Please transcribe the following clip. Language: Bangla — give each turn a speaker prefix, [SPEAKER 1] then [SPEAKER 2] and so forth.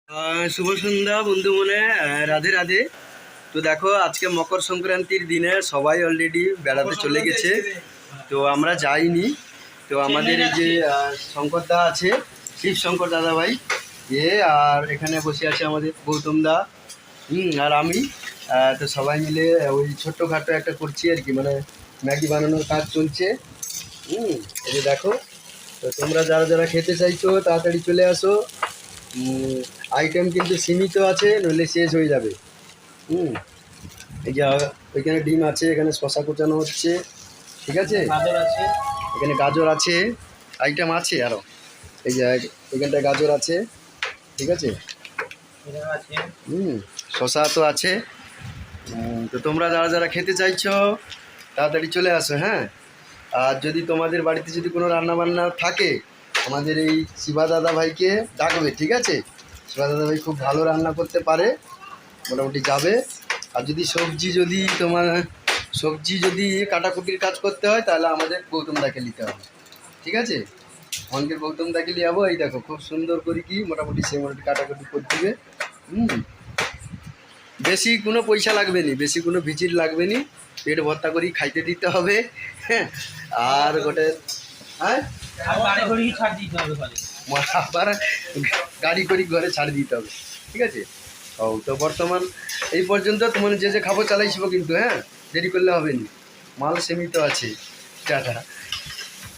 [SPEAKER 1] শুভ সন্ধ্যা বন্ধু মনে, রাধে রাধে। তো দেখো, আজকে মকর সংক্রান্তির দিনে সবাই অলরেডি বেড়াতে চলে গেছে, তো আমরা যাইনি। তো আমাদের এই যে শঙ্কর দা আছে, শিব শঙ্কর দাদা ভাই আর এখানে বসে আছে আমাদের গৌতম দা, আর আমি। তো সবাই মিলে ওই ছোট্টখাটো একটা করছি আর কি, মানে ম্যাগি বানানোর কাজ চলছে। এই যে দেখো, তো তোমরা যারা যারা খেতে চাইছো তাড়াতাড়ি চলে আসো। আইটেম কিন্তু সীমিত আছে, নইলে শেষ হয়ে যাবে। হুম এই যে ওইখানে ডিম আছে, এখানে শশা কোচানো হচ্ছে, ঠিক আছে, গাজর আছে, এখানে গাজর আছে, আইটেম আছে আরও। এই যে এখানটায় গাজর আছে, ঠিক আছে, শশা তো আছে। তো তোমরা যারা যারা খেতে চাইছো তাড়াতাড়ি চলে আসো, হ্যাঁ। আর যদি তোমাদের বাড়িতে যদি কোনো রান্নাবান্না থাকে, আমাদের এই শিবা দাদা ভাইকে ডাকবে, ঠিক আছে। শিবা দাদা ভাই খুব ভালো রান্না করতে পারে, মোটামুটি যাবে। আর যদি সবজি যদি কাটাকুটির কাজ করতে হয়, তাহলে আমাদের গৌতম দাকে নিতে হবে, ঠিক আছে। আমাদের গৌতম দাকে নিয়ে যাবো। এই দেখো খুব সুন্দর করে কি মোটামুটি সে মোটামুটি কাটাকুটি করে দিবে। বেশি কোনো পয়সা লাগবে নি, বেশি কোনো ভিজিট লাগবে নি, পেট ভর্তা করেই খাইতে দিতে হবে, হ্যাঁ। আর গোটে হ্যাঁ আবার গাড়ি করে ঘরে ছাড় দিতে হবে, ঠিক আছে। ও তো বর্তমান এই পর্যন্ত তোমার যে যে খাবো চালাইছিব কিন্তু, হ্যাঁ, দেরি করলে হবে না, মাল সীমিত আছে, টাটা।